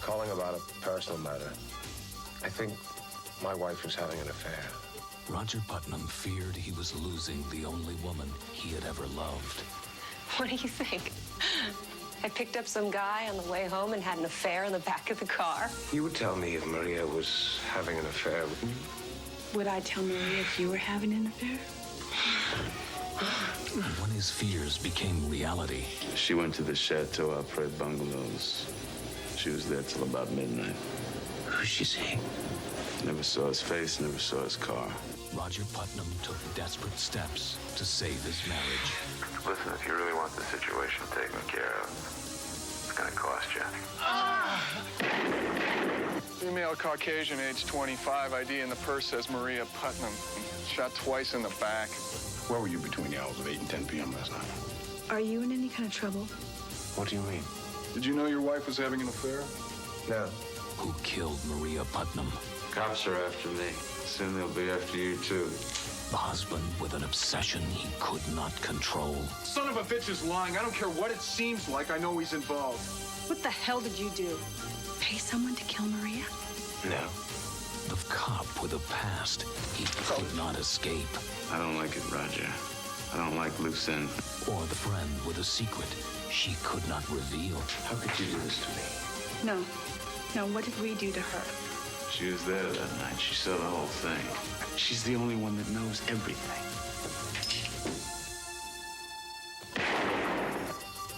calling about a personal matter. I think my wife was having an affair. Roger Putnam feared he was losing the only woman he had ever loved. What do you think? I picked up some guy on the way home and had an affair in the back of the car. You would tell me if Maria was having an affair, wouldn't you? Would I tell Maria if you were having an affair? When his fears became reality. She went to the Chateau Alfred bungalows. She was there till about midnight. Who's she seeing? Never saw his face, never saw his car. Roger Putnam took desperate steps to save his marriage. Listen, if you really want the situation taken care of, it's gonna cost you. Female Caucasian, age 25, ID in the purse says Maria Putnam. Shot twice in the back. Where were you between the hours of 8 and 10 p.m. last night? Are you in any kind of trouble? What do you mean? Did you know your wife was having an affair? No. Who killed Maria Putnam? Cops are after me. Soon they'll be after you, too. The husband with an obsession he could not control. Son of a bitch is lying. I don't care what it seems like. I know he's involved. What the hell did you do? Pay someone to kill Maria? No. The cop with a past he could not escape. I don't like it, Roger. I don't like loose end. Or the friend with a secret she could not reveal. How could you do this to me? No. No, what did we do to her? She was there that night. She saw the whole thing. She's the only one that knows everything.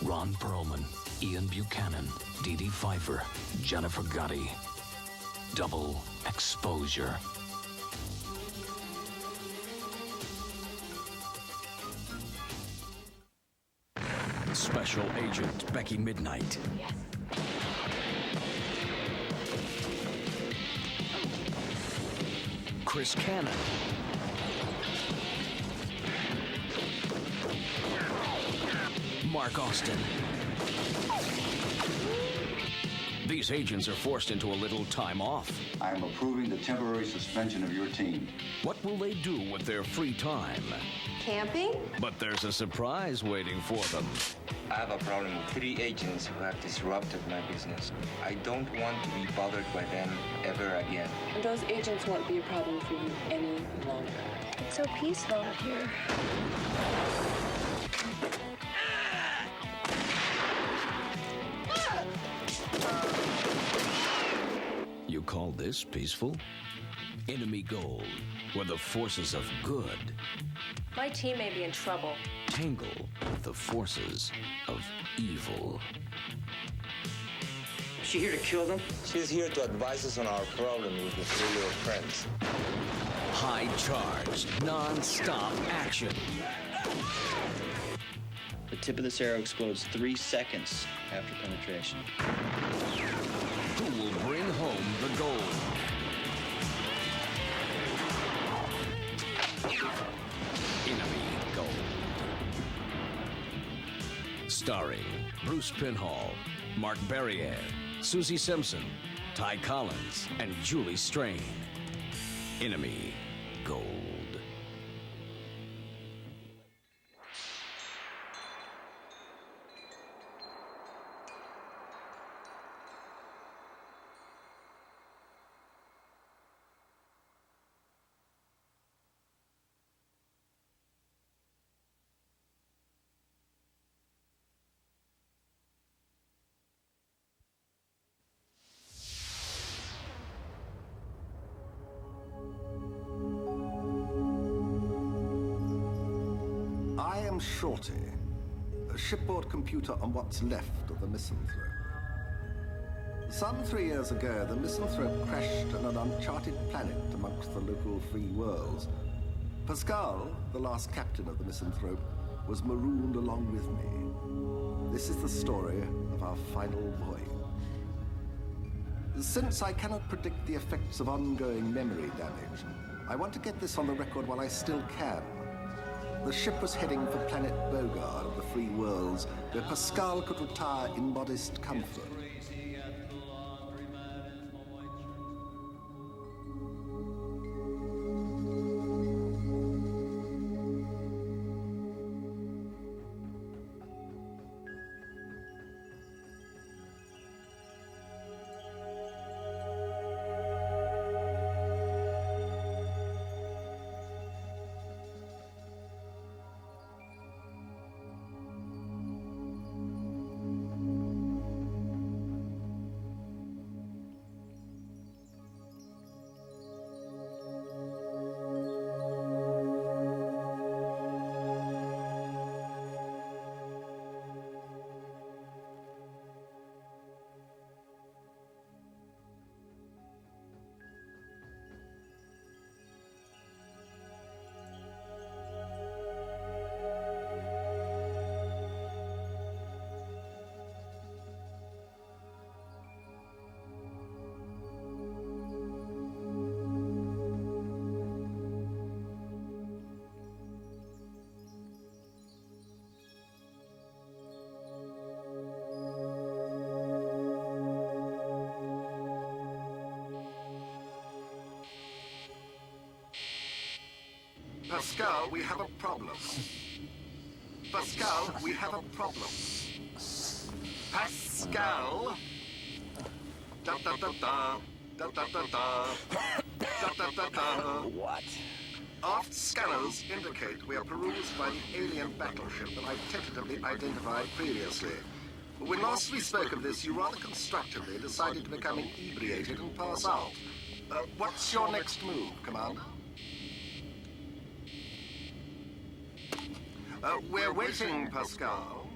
Ron Perlman, Ian Buchanan, Dee Dee Pfeiffer, Jennifer Gotti. Double exposure. Special Agent Becky Midnight. Yes. Chris Cannon. Mark Austin. These agents are forced into a little time off. I am approving the temporary suspension of your team. What will they do with their free time? Camping? But there's a surprise waiting for them. I have a problem with 3 agents who have disrupted my business. I don't want to be bothered by them ever again. Those agents won't be a problem for you any longer. It's so peaceful out here. You call this peaceful? Enemy Gold, where the forces of good My team may be in trouble. tangle with the forces of evil. Is she here to kill them? She's here to advise us on our problem with the 3 little friends. High charge, non-stop action. The tip of this arrow explodes 3 seconds after penetration. Who will bring home the gold? Enemy Gold. Starring Bruce Penhall, Mark Berriere, Susie Simpson, Ty Collins, and Julie Strain. Enemy Gold. I am Shorty, a shipboard computer on what's left of the Misanthrope. Some 3 years ago, the Misanthrope crashed on an uncharted planet amongst the local free worlds. Pascal, the last captain of the Misanthrope, was marooned along with me. This is the story of our final voyage. Since I cannot predict the effects of ongoing memory damage, I want to get this on the record while I still can. The ship was heading for planet Bogard of the Free Worlds, where Pascal could retire in modest comfort. Pascal, we have a problem. Pascal, we have a problem. Pascal. Da da da da. Da da da da. Da da da da. What? Aft scanners indicate we are perused by the alien battleship that I tentatively identified previously. When last we spoke of this, you rather constructively decided to become inebriated and pass out. What's your next move, Commander? We're waiting, Pascal.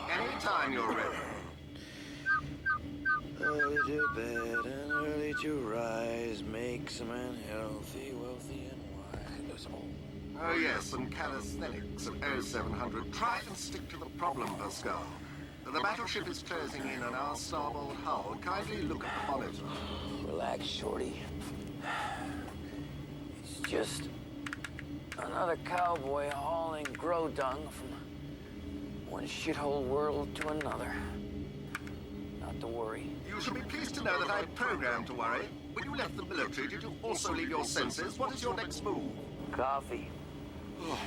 Anytime you're ready. Early to bed and early to rise makes a man healthy, wealthy, and wise. Oh, yes, and calisthenics at 0700. Try and stick to the problem, Pascal. The battleship is closing in on our starboard hull. Kindly look at the monitor. Relax, Shorty. It's just another cowboy hauling grow dung from one shithole world to another. Not to worry. You should be pleased to know that I'm programmed to worry. When you left the military, did you also leave your senses? What is your next move? Coffee. Oh.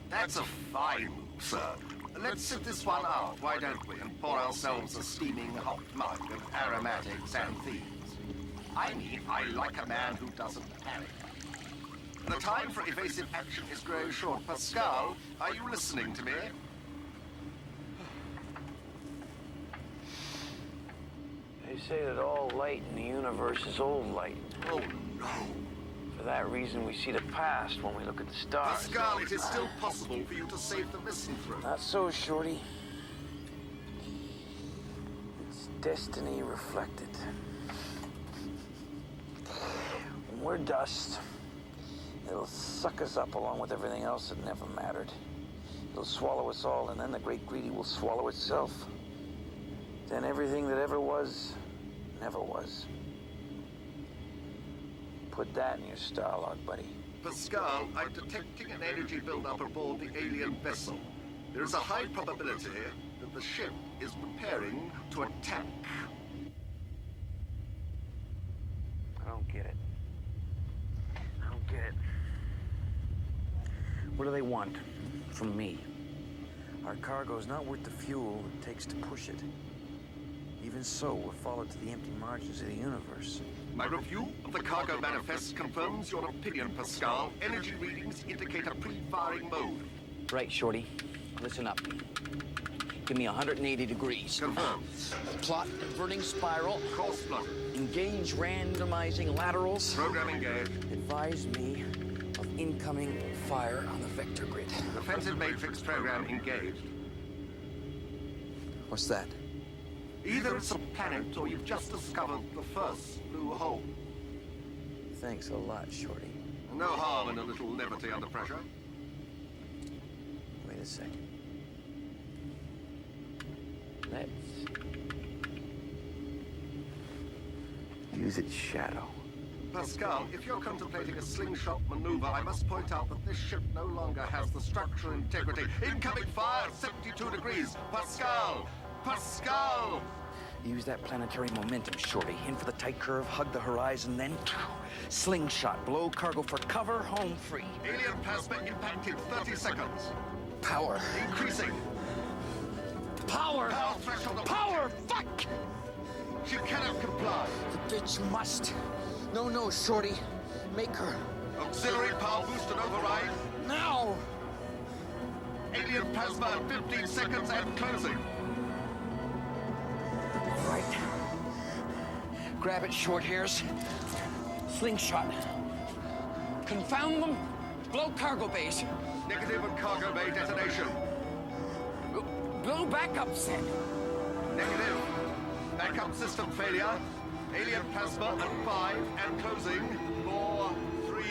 That's a fine move, sir. Let's sit this one out, why don't we, and pour ourselves a steaming hot mug of aromatics and thieves. I mean, I like a man who doesn't panic. The time for evasive action is growing short. Pascal, are you listening to me? They say that all light in the universe is old light. Oh, no. For that reason, we see the past when we look at the stars. Pascal, it is still possible for you to save the misanthrope. Not so, Shorty. It's destiny reflected. When we're dust, it'll suck us up along with everything else that never mattered. It'll swallow us all, and then the great greedy will swallow itself. Then everything that ever was, never was. Put that in your star log, buddy. Pascal, I'm detecting an energy buildup aboard the alien vessel. There is a high probability that the ship is preparing to attack. I don't get it. I don't get it. What do they want from me? Our cargo's not worth the fuel it takes to push it. Even so, we're followed to the empty margins of the universe. My review of the cargo manifest confirms your opinion, Pascal. Energy readings indicate a pre-firing mode. Right, Shorty. Listen up. Give me 180 degrees. Confirmed. Plot inverting spiral. Course plotted. Engage randomizing laterals. Program engaged. Advise me of incoming fire on the vector grid. Defensive matrix program engaged. What's that? Either it's a planet or you've just discovered the first blue hole. Thanks a lot, Shorty. No harm in a little levity under pressure. Wait a second. Let's use its shadow. Pascal, if you're contemplating a slingshot maneuver, I must point out that this ship no longer has the structural integrity. Incoming fire at 72 degrees. Pascal! Pascal! Use that planetary momentum, Shorty. In for the tight curve, hug the horizon, then slingshot. Blow cargo for cover, home free. Alien plasma impact in 30 seconds. Power. Increasing. Power! Power threshold of... Power! Fuck! She cannot comply. The bitch must. No, Shorty. Make her. Auxiliary power boost and override. Now! Alien plasma at 15 seconds and closing. Right. Grab it, short hairs. Slingshot. Confound them. Blow cargo bays. Negative on cargo bay detonation. Blow backup set. Negative. Backup system failure. Alien plasma at 5 and closing. 4, 3,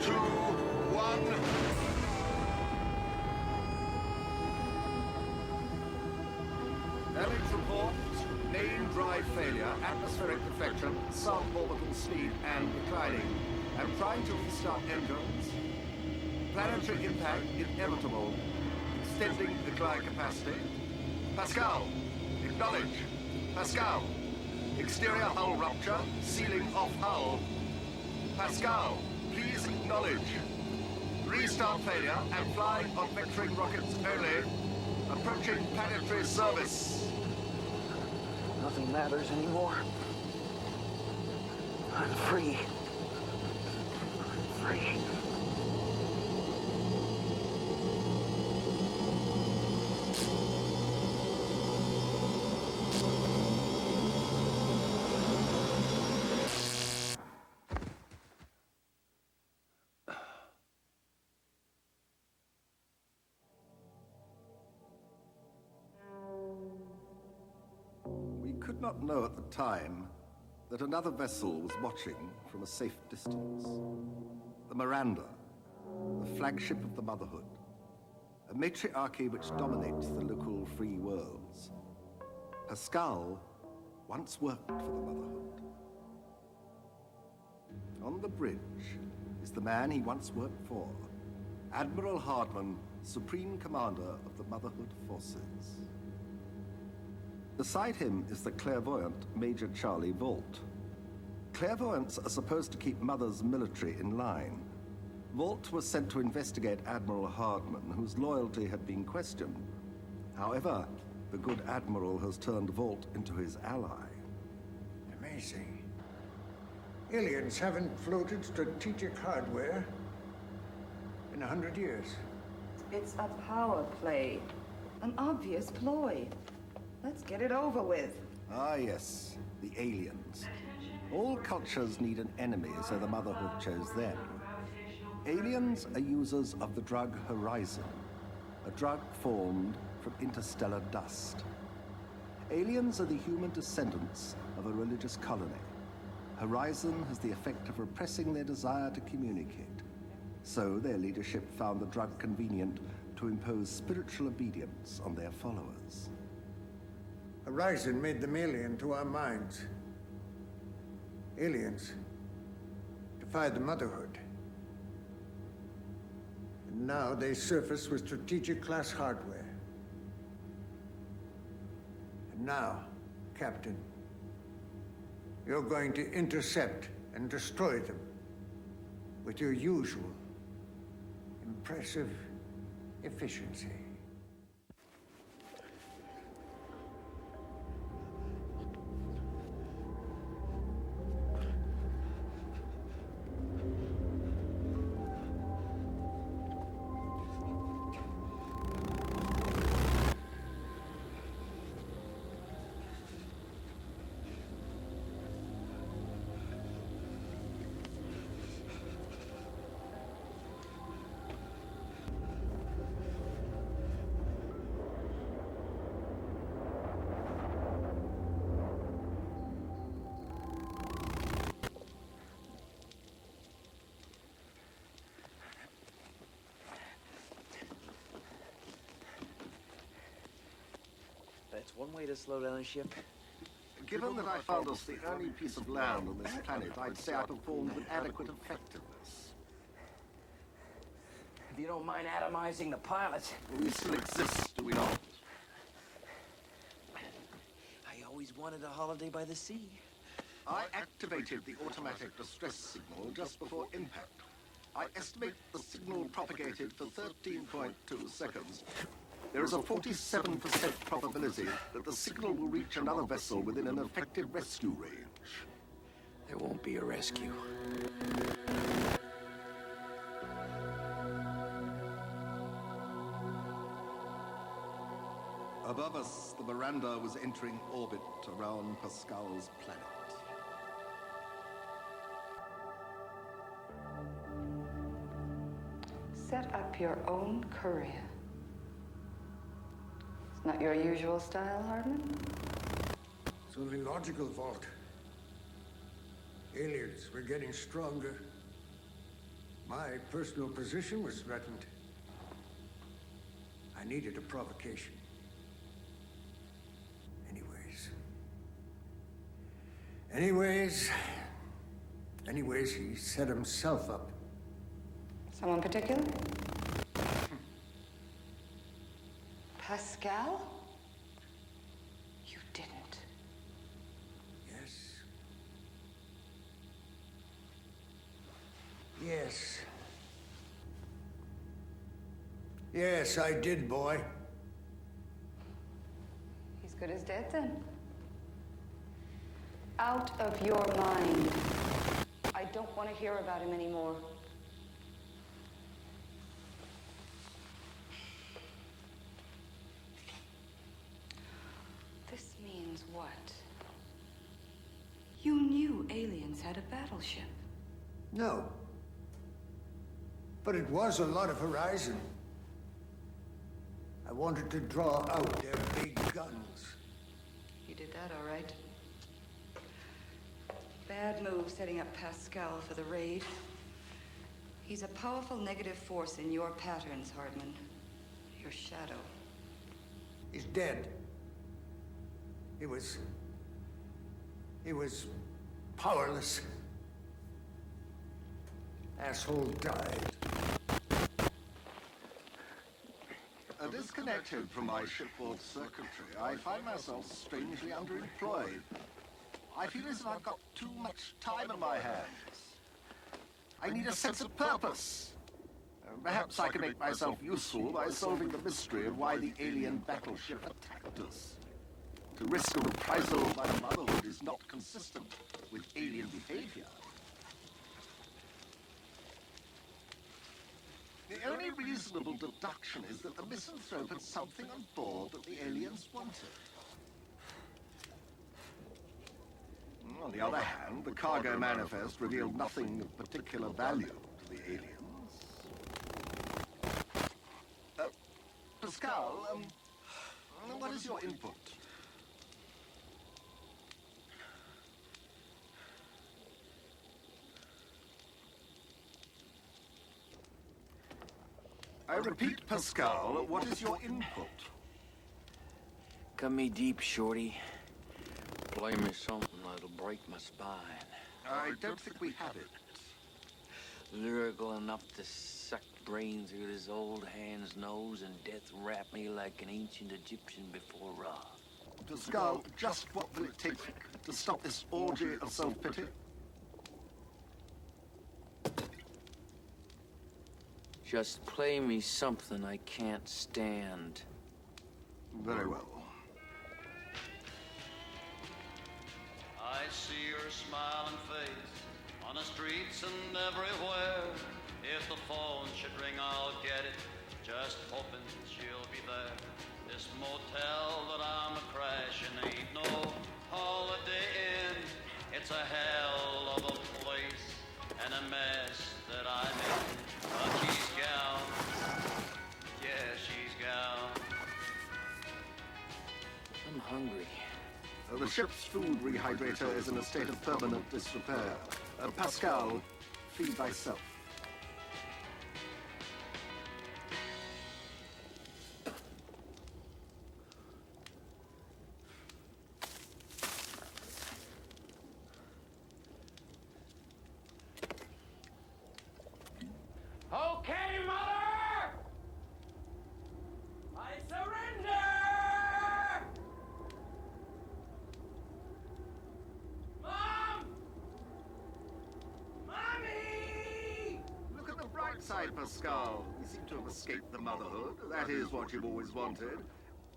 2, 1. Damage report. Main drive failure, atmospheric deflection, suborbital speed and declining. I'm trying to restart engines. Planetary impact inevitable. Extending the glide capacity. Pascal, acknowledge. Pascal, Exterior hull rupture, sealing off hull. Pascal, please acknowledge. Restart failure and flying on vectoring rockets only. Approaching planetary service. Nothing matters anymore. I'm free. Free. We could not know at the time that another vessel was watching from a safe distance. The Miranda, the flagship of the Motherhood, a matriarchy which dominates the local free worlds. Pascal once worked for the Motherhood. On the bridge is the man he once worked for, Admiral Hardman, Supreme Commander of the Motherhood Forces. Beside him is the clairvoyant Major Charlie Vault. Clairvoyants are supposed to keep Mother's military in line. Vault was sent to investigate Admiral Hardman, whose loyalty had been questioned. However, the good Admiral has turned Vault into his ally. Amazing. Aliens haven't floated strategic hardware in 100 years. It's a power play. An obvious ploy. Let's get it over with. Ah, yes, the aliens. All cultures need an enemy, so the Motherhood chose them. Aliens are users of the drug Horizon, a drug formed from interstellar dust. Aliens are the human descendants of a religious colony. Horizon has the effect of repressing their desire to communicate. So their leadership found the drug convenient to impose spiritual obedience on their followers. Horizon made them alien to our minds. Aliens defied the Motherhood. And now they surface with strategic class hardware. And now, Captain, you're going to intercept and destroy them with your usual impressive efficiency. That's one way to slow down a ship. Given that I found us the only piece of land on this planet, I'd say I performed with adequate effectiveness. If you don't mind atomizing the pilot. We still exist, do we not? I always wanted a holiday by the sea. I activated the automatic distress signal just before impact. I estimate the signal propagated for 13.2 seconds. There is a 47% probability that the signal will reach another vessel within an effective rescue range. There won't be a rescue. Above us, the Miranda was entering orbit around Pascal's planet. Set up your own career. It's not your usual style, Hardman? It's only logical, Vault. Aliens were getting stronger. My personal position was threatened. I needed a provocation. Anyways, he set himself up. Someone particular? Pascal? You didn't. Yes. Yes. Yes, I did, boy. He's good as dead, then. Out of your mind. I don't want to hear about him anymore. This means what? You knew aliens had a battleship. No. But it was a lot of horizon. I wanted to draw out their big guns. You did that all right. Bad move setting up Pascal for the raid. He's a powerful negative force in your patterns, Hardman. Your shadow. He's dead. He was powerless. Asshole died. Disconnected from my shipboard circuitry, I find myself strangely underemployed. I feel as if I've got too much time on my hands. I need a sense of purpose. Perhaps I can make myself useful by solving the mystery of why the alien battleship attacked us. To risk a reprisal by the Motherhood is not consistent with alien behavior. The only reasonable deduction is that the misanthrope had something on board that the aliens wanted. On the other hand, the cargo manifest revealed nothing of particular value to the aliens. Pascal, what is your input? I repeat, Pascal, what is your input? Cut me deep, Shorty. Play me something that'll break my spine. I don't think we have it. Lyrical enough to suck brains through this old hand's nose and death wrap me like an ancient Egyptian before Ra. Pascal, just what will it take to stop this orgy of self-pity? Just play me something I can't stand. Very well. I see your smiling face on the streets and everywhere. If the phone should ring, I'll get it. Just hoping she'll be there. This motel that I'm a-crashing ain't no Holiday Inn. It's a hell of a place and a mess that I made. But she's gone. Yeah, she's gone. I'm hungry. The ship's food rehydrator is in a state of permanent disrepair. Pascal, feed thyself. Okay, Mother! I surrender! Mom! Mommy! Look at the bright side, Pascal. We seem to have escaped the Motherhood. That is what you've always wanted.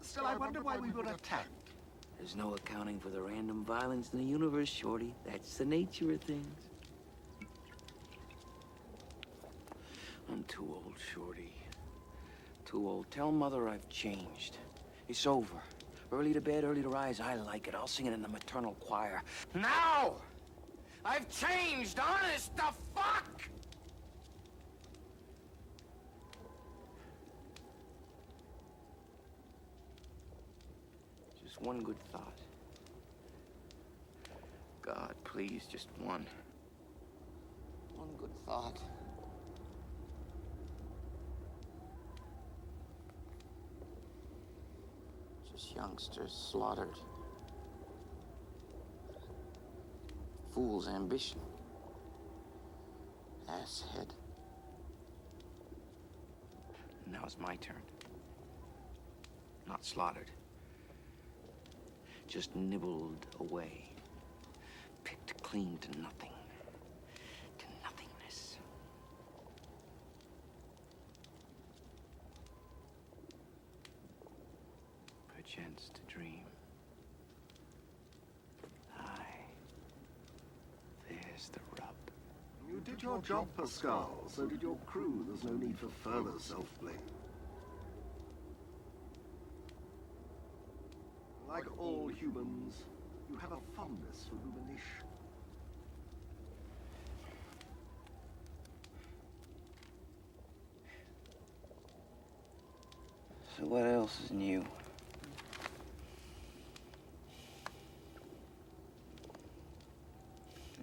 Still, I wonder why we were attacked. There's no accounting for the random violence in the universe, Shorty. That's the nature of things. I'm too old, Shorty. Too old. Tell Mother I've changed. It's over. Early to bed, early to rise. I like it. I'll sing it in the maternal choir. Now! I've changed, honest to fuck! Just one good thought. God, please, just one. One good thought. Just youngsters slaughtered. Fool's ambition. Asshead. Now it's my turn. Not slaughtered. Just nibbled away. Picked clean to nothing. To nothingness. chance to dream. Aye. There's the rub. You did your job, Pascal. So did your crew. There's no need for further self-blame. Like all humans, you have a fondness for rumination. So what else is new?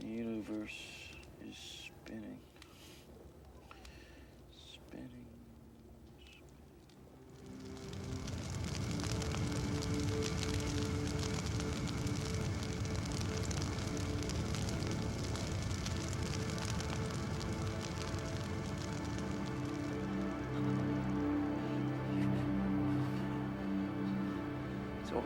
The universe is spinning. Spinning. So,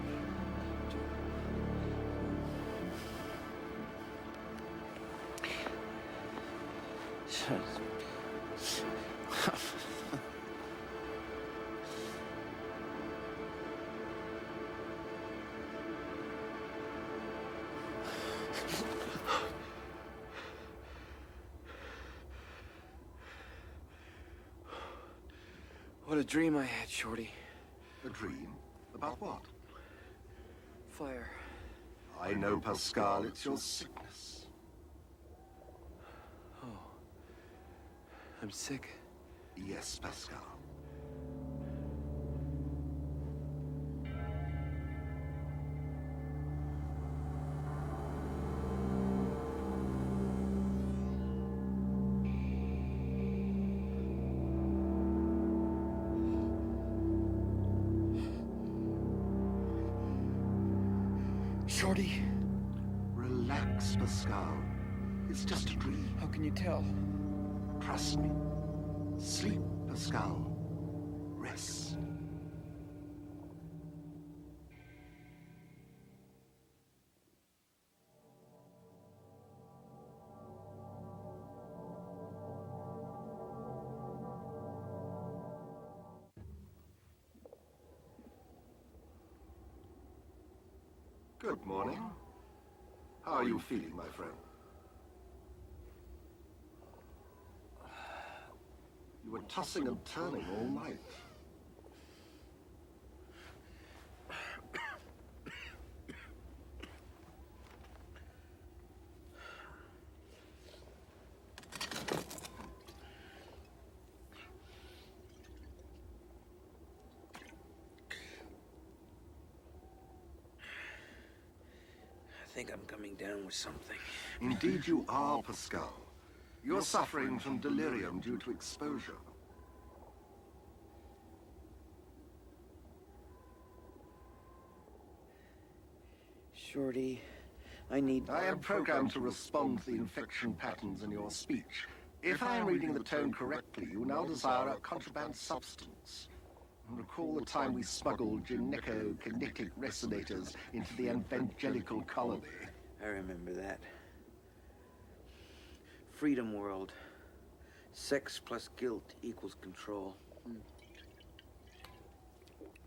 what a dream I had, Shorty. A dream? About what? Fire. I know, Pascal, it's your sickness. Oh. I'm sick. Yes, Pascal. Shorty. Relax, Pascal. It's just a dream. How can you tell? Trust me. Sleep, Pascal. Rest. Good morning. How are you feeling, my friend? You were tossing and turning all night. I think I'm coming down with something. Indeed you are, Pascal. You're suffering from delirium due to exposure. Shorty, I am programmed to respond to the infection patterns in your speech. If I am reading the tone correctly, you now desire a contraband substance. Recall the time we smuggled gynecokinetic resonators into the evangelical colony. I remember that. Freedom world. Sex plus guilt equals control.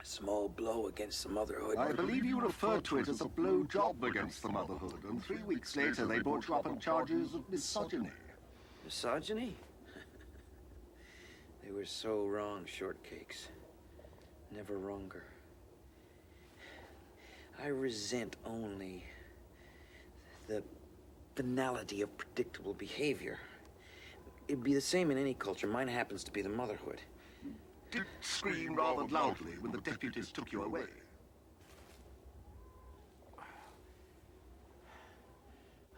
A small blow against the motherhood. I believe you referred to it as a blow job against the motherhood, and 3 weeks later they brought you up on charges of misogyny. Misogyny? They were so wrong, shortcakes. Never wronger. I resent only the banality of predictable behavior. It'd be the same in any culture. Mine happens to be the motherhood. Did scream rather loudly when the deputies took you away.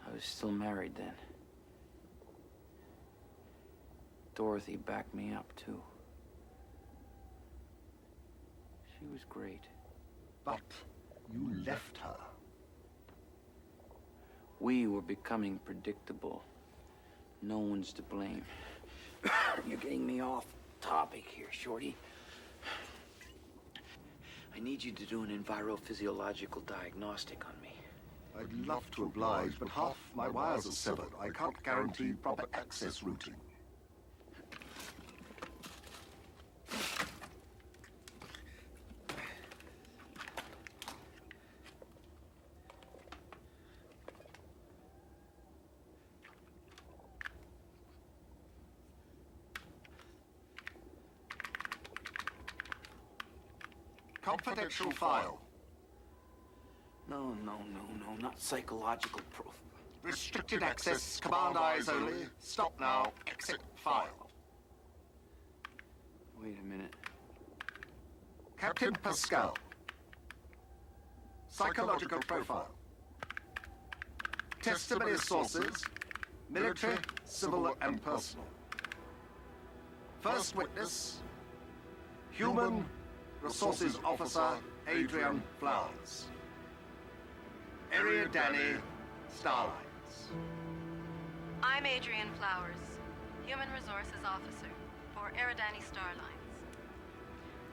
I was still married then. Dorothy backed me up, too. She was great. But you left her. We were becoming predictable. No one's to blame. You're getting me off topic here, Shorty. I need you to do an envirophysiological diagnostic on me. I'd love to oblige, but half my wires are severed. I can't guarantee proper access routing. Confidential file. No, not psychological proof. Restricted access, command eyes only. Stop now, exit file. Wait a minute. Captain Pascal. Psychological profile. Testimony sources, military, civil, and personal. First witness, Human Resources Officer Adrian Flowers. Area Danny, Starlines. I'm Adrian Flowers, Human Resources Officer for Eridani Starlines.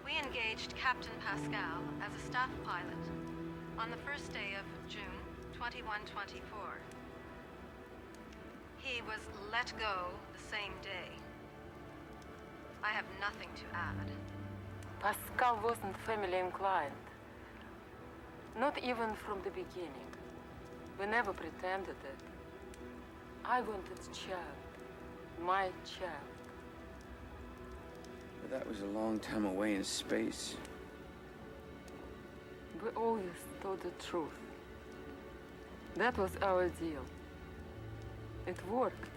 We engaged Captain Pascal as a staff pilot on the first day of June 2124. He was let go the same day. I have nothing to add. Pascal wasn't family inclined. Not even from the beginning. We never pretended it. I wanted child. My child. But that was a long time away in space. We always told the truth. That was our deal. It worked.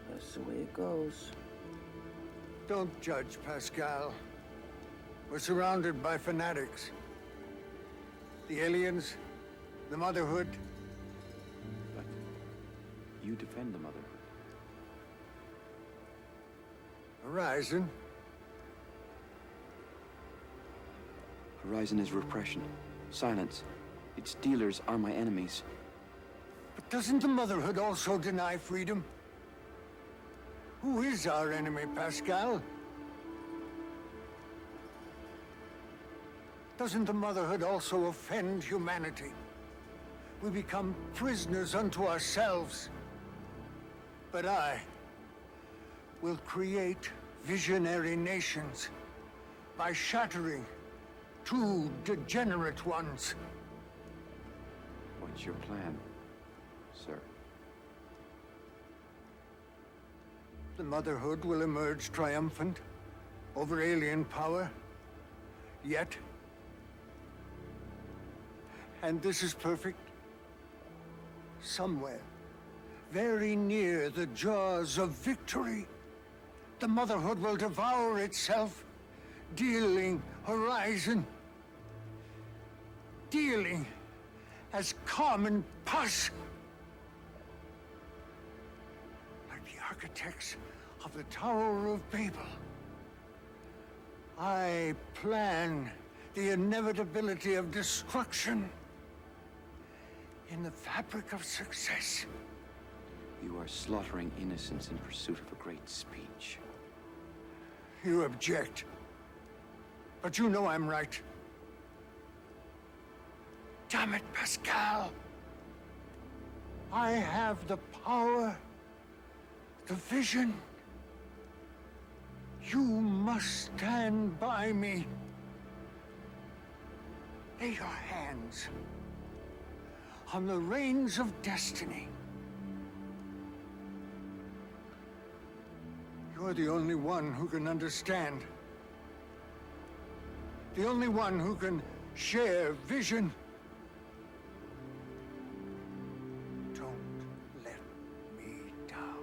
That's the way it goes. Don't judge, Pascal. We're surrounded by fanatics. The aliens, the Motherhood. But you defend the Motherhood. Horizon. Horizon is repression. Silence. Its dealers are my enemies. But doesn't the Motherhood also deny freedom? Who is our enemy, Pascal? Doesn't the Motherhood also offend humanity? We become prisoners unto ourselves. But I will create visionary nations by shattering two degenerate ones. What's your plan, sir? The Motherhood will emerge triumphant over alien power, yet, and this is perfect, somewhere, very near the jaws of victory, the Motherhood will devour itself, dealing Horizon, dealing as common pus. Like the architects of the Tower of Babel, I plan the inevitability of destruction in the fabric of success. You are slaughtering innocents in pursuit of a great speech. You object, but you know I'm right. Damn it, Pascal. I have the power, the vision. You must stand by me. Lay your hands on the reins of destiny. You're the only one who can understand. The only one who can share vision. Don't let me down.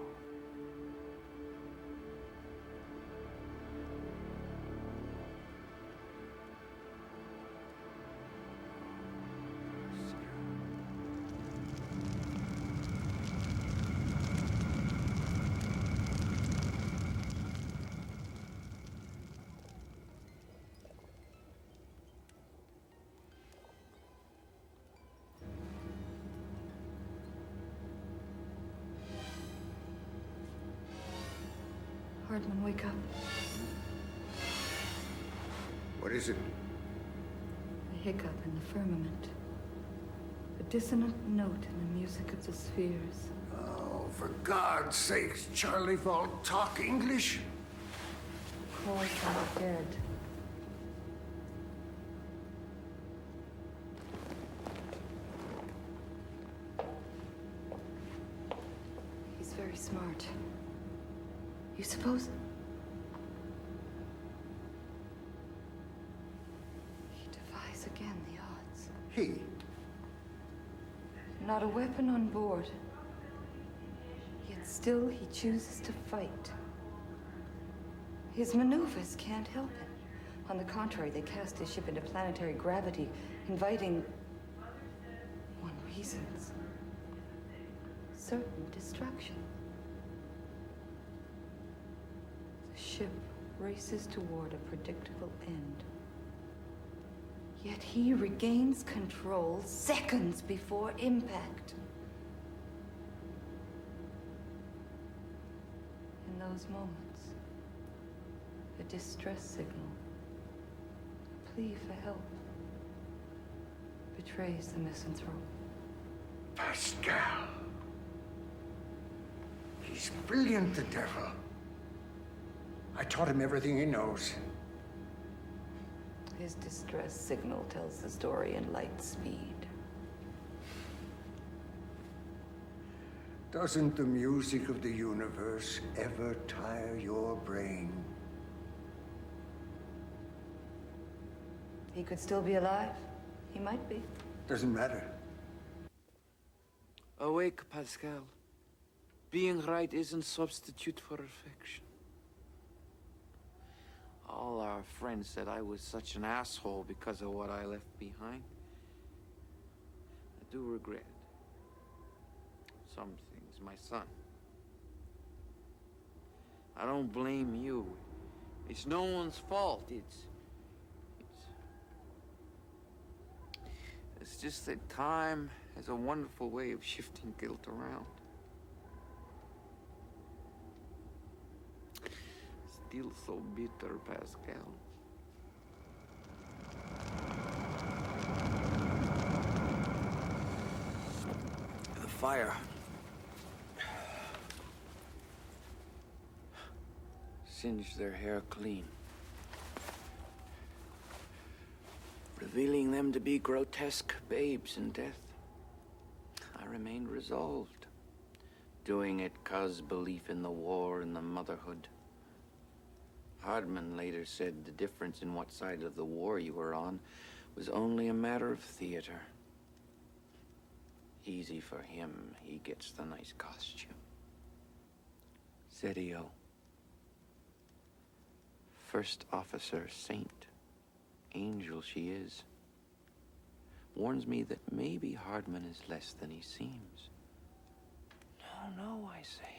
Hardman, wake up. What is it? A hiccup in the firmament. A dissonant note in the music of the spheres. Oh, for God's sakes, Charlie Vault, talk English? Of course, I'm dead. He's very smart. You suppose? He? Not a weapon on board. Yet still he chooses to fight. His maneuvers can't help him. On the contrary, they cast his ship into planetary gravity, inviting, one reasons, certain destruction. The ship races toward a predictable end. Yet he regains control seconds before impact. In those moments, a distress signal, a plea for help, betrays the misanthrope. Pascal. He's brilliant, the devil. I taught him everything he knows. His distress signal tells the story in light speed. Doesn't the music of the universe ever tire your brain? He could still be alive. He might be. Doesn't matter. Awake, Pascal. Being right isn't substitute for affection. All our friends said I was such an asshole because of what I left behind. I do regret some things, my son. I don't blame you. It's no one's fault. It's just that time has a wonderful way of shifting guilt around. Still so bitter, Pascal. The fire singed their hair clean, revealing them to be grotesque babes in death. I remained resolved, doing it 'cause belief in the war and the motherhood. Hardman later said the difference in what side of the war you were on was only a matter of theater. Easy for him, he gets the nice costume. Zedio, first officer saint, angel she is, warns me that maybe Hardman is less than he seems. No, I say.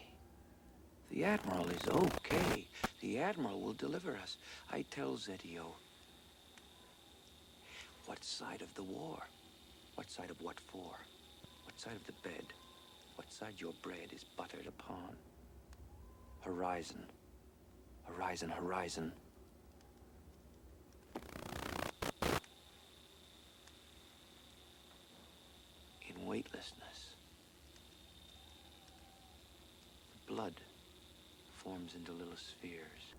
The Admiral is okay. The Admiral will deliver us. I tell Zedio. What side of the war? What side of what for? What side of the bed? What side your bread is buttered upon? Horizon. Horizon, horizon. In weightlessness, blood forms into little spheres,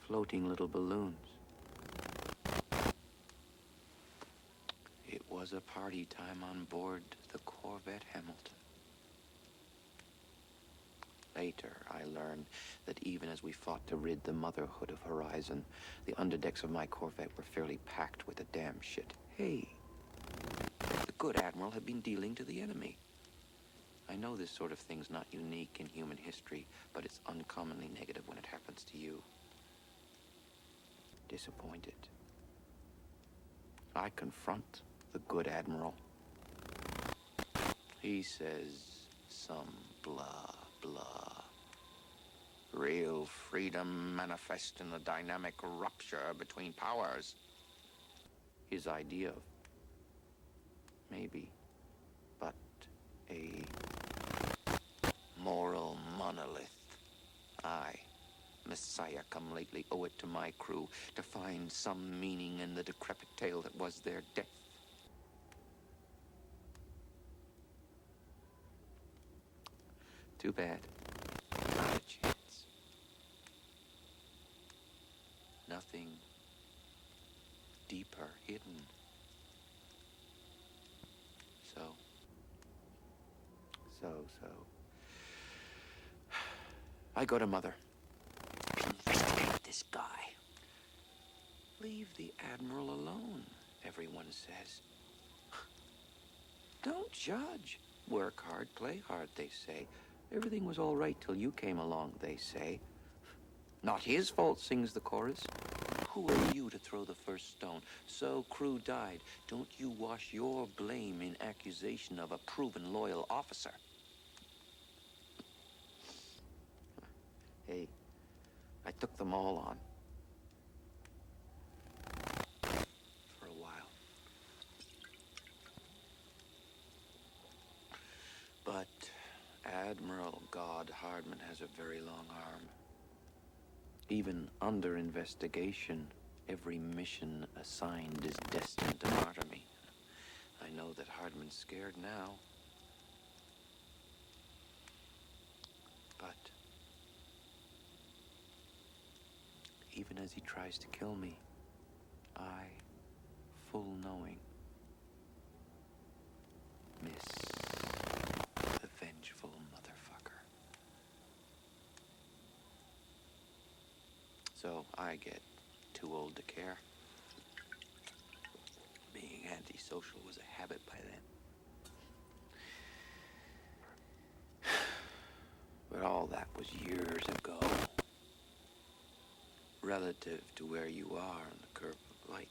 floating little balloons. It was a party time on board the Corvette Hamilton. Later, I learned that even as we fought to rid the motherhood of Horizon, the underdecks of my Corvette were fairly packed with the damn shit. Hey, the good Admiral had been dealing to the enemy. I know this sort of thing's not unique in human history, but it's uncommonly negative when it happens to you. Disappointed. I confront the good Admiral. He says some blah, blah. Real freedom manifest in the dynamic rupture between powers. His idea of maybe but a moral monolith. I, Messiah come lately, owe it to my crew to find some meaning in the decrepit tale that was their death. Too bad. Not a chance. Nothing deeper hidden. So. I go to Mother. Investigate this guy. Leave the Admiral alone, everyone says. Don't judge. Work hard, play hard, they say. Everything was all right till you came along, they say. Not his fault, sings the chorus. Who are you to throw the first stone? So crew died. Don't you wash your blame in accusation of a proven loyal officer. Hey, I took them all on. For a while. But Admiral God Hardman has a very long arm. Even under investigation, every mission assigned is destined to martyr me. I know that Hardman's scared now. But even as he tries to kill me, I, full knowing, miss the vengeful motherfucker. So I get too old to care. Being antisocial was a habit by then. But all that was years ago. Relative to where you are on the curve of light.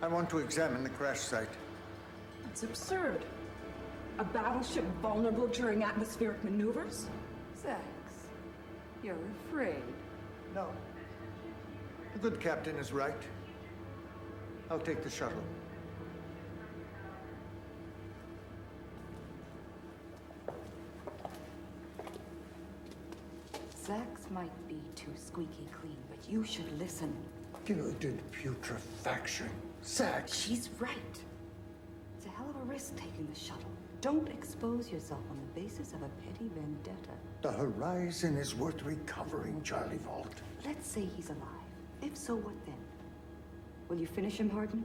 I want to examine the crash site. That's absurd. A battleship vulnerable during atmospheric maneuvers? Zax, you're afraid. No. The good captain is right. I'll take the shuttle. Zax might be too squeaky clean, but you should listen. Gilded putrefaction. Zax! She's right. It's a hell of a risk taking the shuttle. Don't expose yourself on the basis of a petty vendetta. The horizon is worth recovering, Charlie Vault. Let's say he's alive. If so, what then? Will you finish him, Hardin?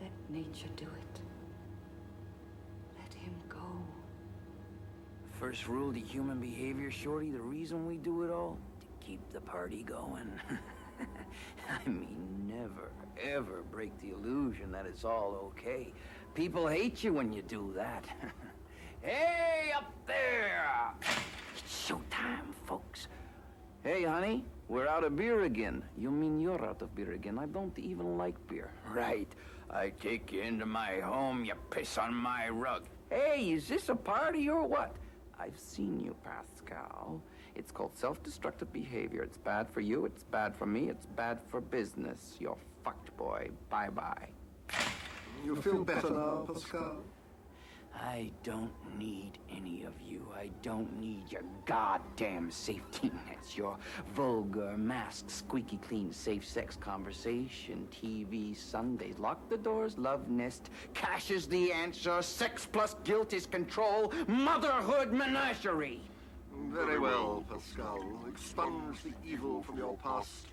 Let nature do it. Let him go. First rule to human behavior, Shorty, the reason we do it all? To keep the party going. I mean, never, ever break the illusion that it's all okay. People hate you when you do that. Hey, up there! It's showtime, folks. Hey, honey, we're out of beer again. You mean you're out of beer again? I don't even like beer. Right. I take you into my home, you piss on my rug. Hey, is this a party or what? I've seen you, Pascal. It's called self-destructive behavior. It's bad for you, it's bad for me, it's bad for business. You're fucked, boy. Bye-bye. You feel better now, Pascal? I don't need any of you. I don't need your goddamn safety nets, your vulgar, masked, squeaky clean, safe sex conversation, TV Sundays. Lock the doors, love nest. Cash is the answer. Sex plus guilt is control. Motherhood menagerie. Very well, Pascal. Expunge the evil from your past.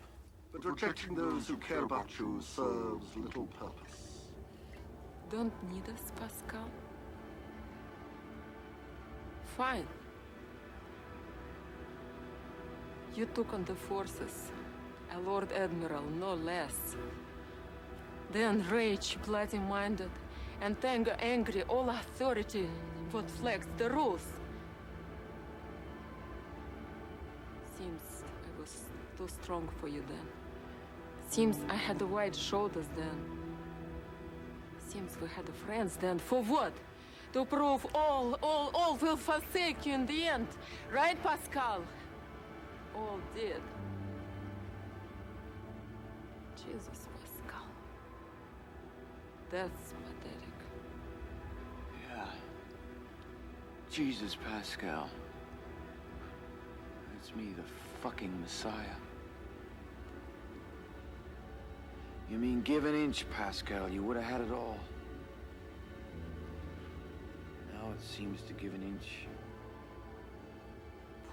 But rejecting those who care about you serves little purpose. Don't need us, Pascal. Fine. You took on the forces, a Lord Admiral, no less. The enraged, bloody-minded, and angry all authority what flags the rules. Seems I was too strong for you then. Seems I had the wide shoulders then. Seems we had friends then. For what? To prove all will forsake you in the end. Right, Pascal? All did. Jesus, Pascal. That's pathetic. Yeah. Jesus, Pascal. It's me, the fucking Messiah. You mean give an inch, Pascal, you would have had it all. Now it seems to give an inch.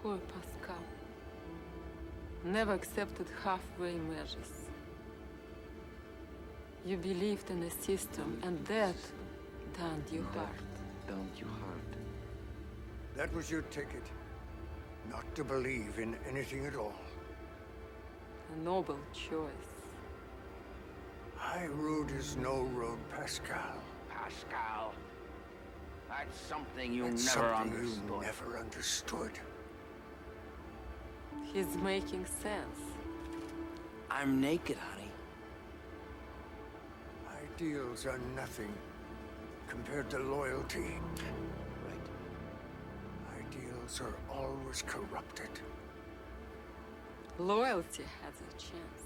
Poor Pascal. Never accepted halfway measures. You believed in a system, and that donned your heart. don't you hurt. That was your ticket. Not to believe in anything at all. A noble choice. High road is no road, Pascal. Pascal. That's something you That's never something understood. you never understood. He's making sense. I'm naked, honey. Ideals are nothing compared to loyalty. Right. Ideals are always corrupted. Loyalty has a chance.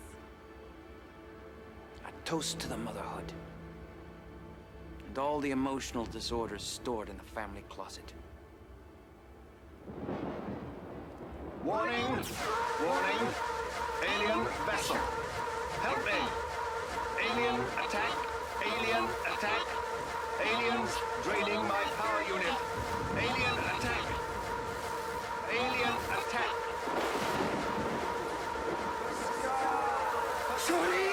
A toast to the motherhood. And all the emotional disorders stored in the family closet. Warning! Warning! Alien vessel! Help me! Alien attack! Alien attack! Aliens draining my power unit! Alien attack! Alien attack! Shorty!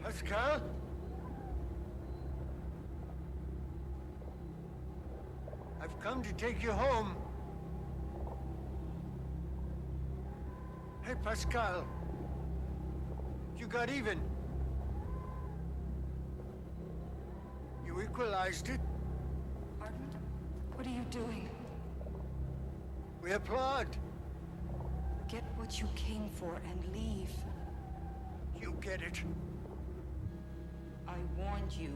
Pascal? I've come to take you home. Hey, Pascal. You got even. You equalized it. Arden, what are you doing? We applaud. Get what you came for and leave. You get it. I warned you.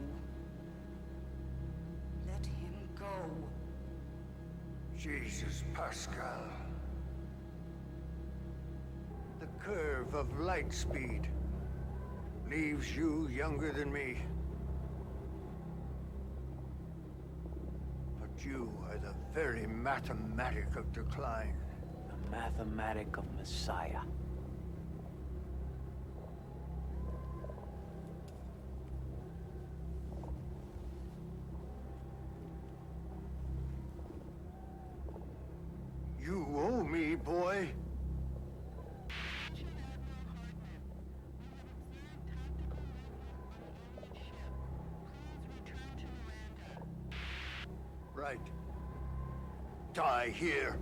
Let him go. Jesus, Pascal. The curve of light speed leaves you younger than me. But you are the very mathematic of decline. The mathematic of Messiah. You owe me, boy. Right. Die here.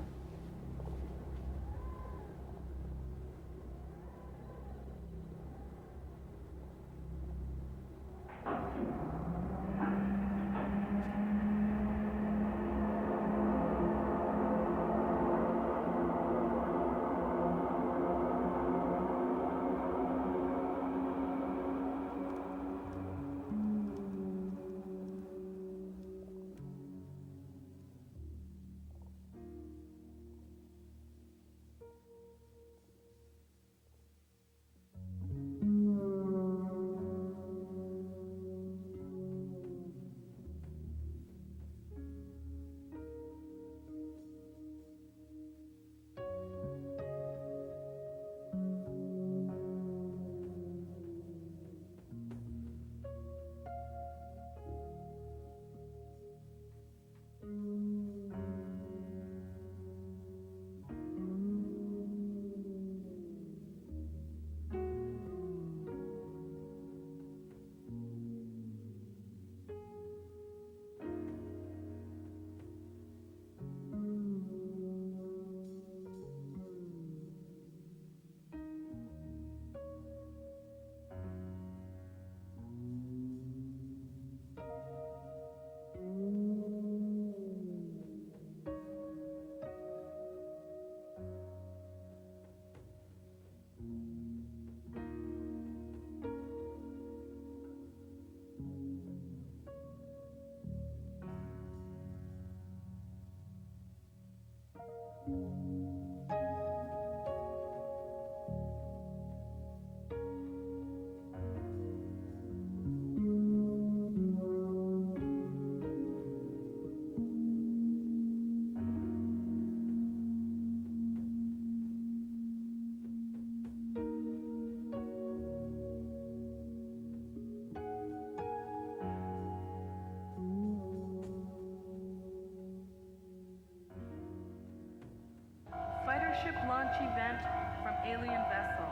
Fighter ship launch event from alien vessel.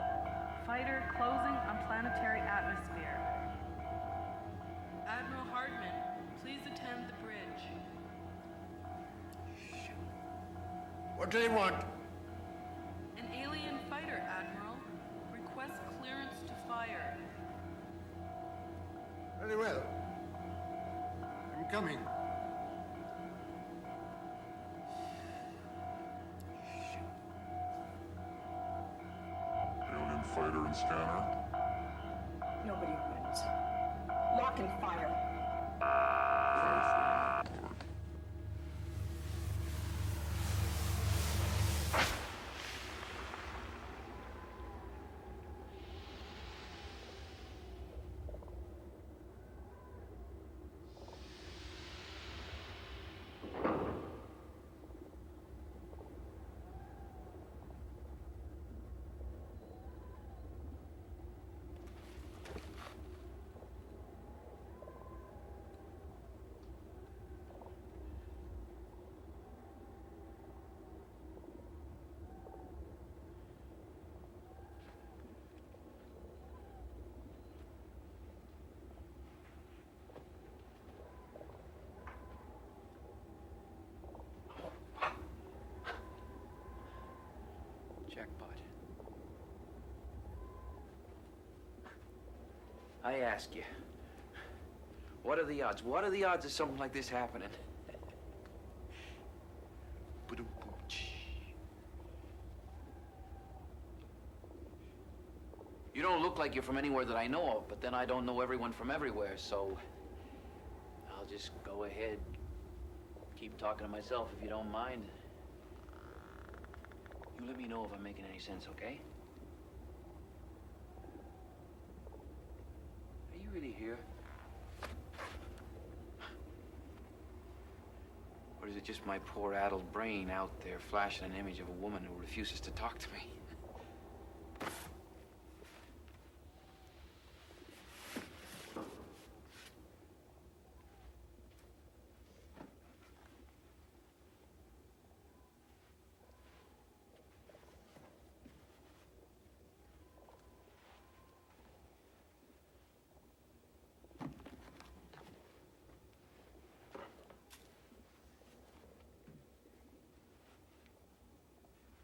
Fighter closing on planetary atmosphere. Admiral Hardman, please attend the bridge. What do they want? An alien fighter, Admiral. Request clearance to fire. Very well. I'm coming. Alien fighter and scanner. Nobody wins. Lock and fire. Jackpot. I ask you, what are the odds? What are the odds of something like this happening? You don't look like you're from anywhere that I know of, but then I don't know everyone from everywhere, so I'll just go ahead, keep talking to myself if you don't mind. You let me know if I'm making any sense, okay? Are you really here? Or is it just my poor addled brain out there flashing an image of a woman who refuses to talk to me?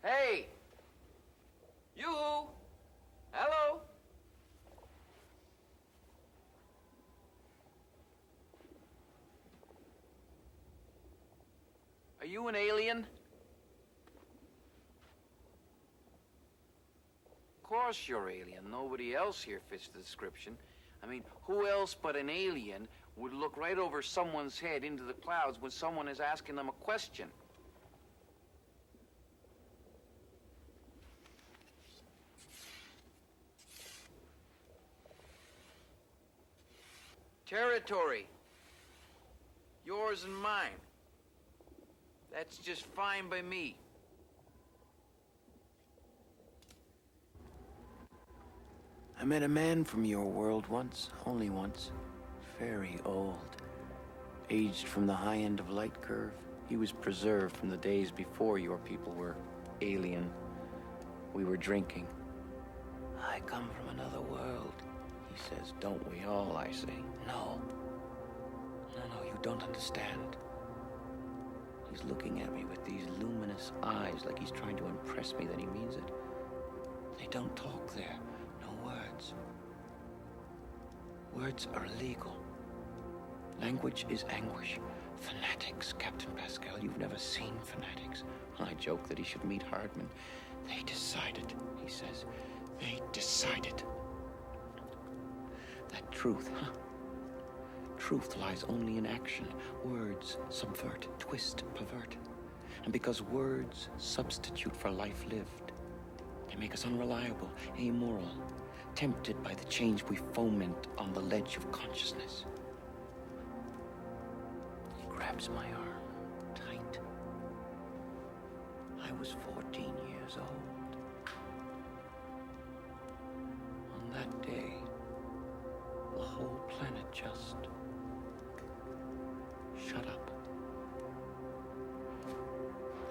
Hey! You! Hello? Are you an alien? Of course you're alien. Nobody else here fits the description. I mean, who else but an alien would look right over someone's head into the clouds when someone is asking them a question? Territory. Yours and mine. That's just fine by me. I met a man from your world once, only once. Very old. Aged from the high end of light curve. He was preserved from the days before your people were alien. We were drinking. I come from another world. He says, don't we all, I say. No. No, you don't understand. He's looking at me with these luminous eyes like he's trying to impress me that he means it. They don't talk there. No words. Words are illegal. Language is anguish. Fanatics, Captain Pascal. You've never seen fanatics. I joke that he should meet Hardman. They decided, he says. They decided. That truth, huh? Truth lies only in action. Words subvert, twist, pervert. And because words substitute for life lived, they make us unreliable, amoral, tempted by the change we foment on the ledge of consciousness. He grabs my arm tight. I was 14 years old. On that day, the whole planet just shut up.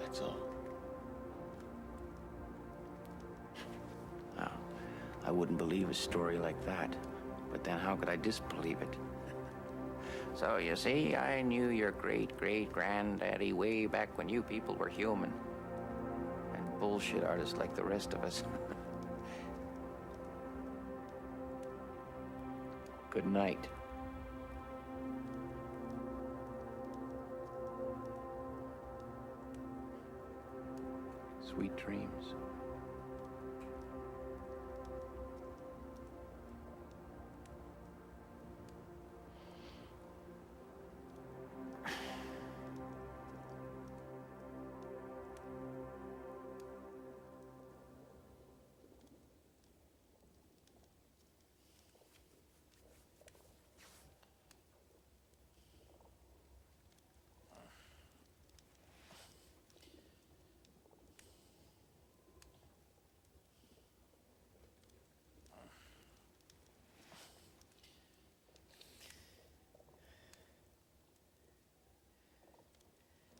That's all. Now, I wouldn't believe a story like that, but then how could I disbelieve it? So, you see, I knew your great-great-granddaddy way back when you people were human. And bullshit artists like the rest of us. Good night. Sweet dreams.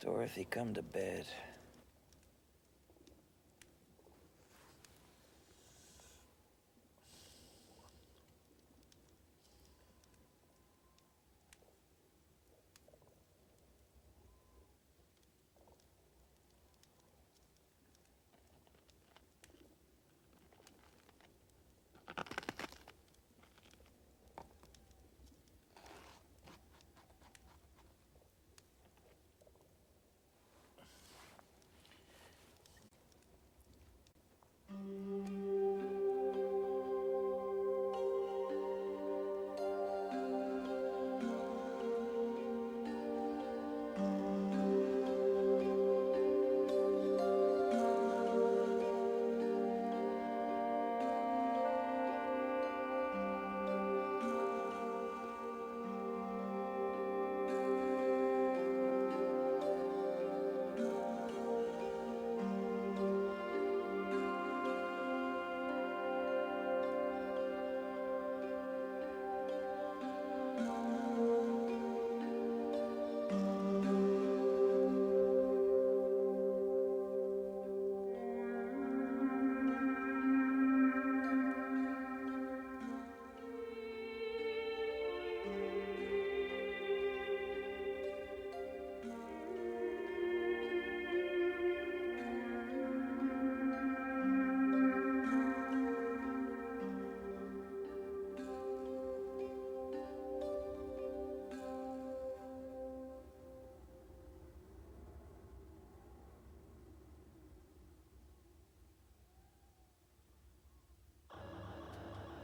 Dorothy, come to bed.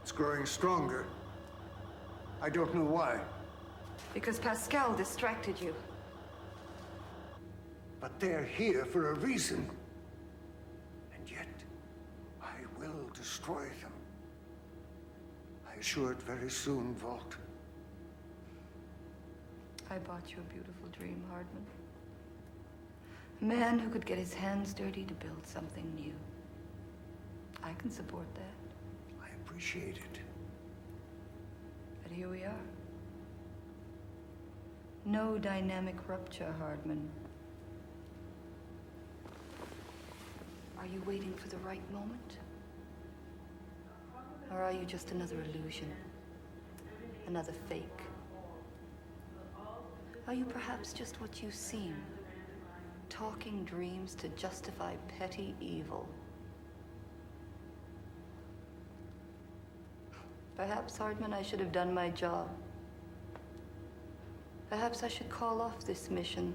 It's growing stronger. I don't know why. Because Pascal distracted you. But they're here for a reason. And yet, I will destroy them. I assure it very soon, Vault. I bought you a beautiful dream, Hardman. A man who could get his hands dirty to build something new. I can support that. I appreciate it. But here we are. No dynamic rupture, Hardman. Are you waiting for the right moment? Or are you just another illusion? Another fake? Are you perhaps just what you seem? Talking dreams to justify petty evil? Perhaps, Hardman, I should have done my job. Perhaps I should call off this mission.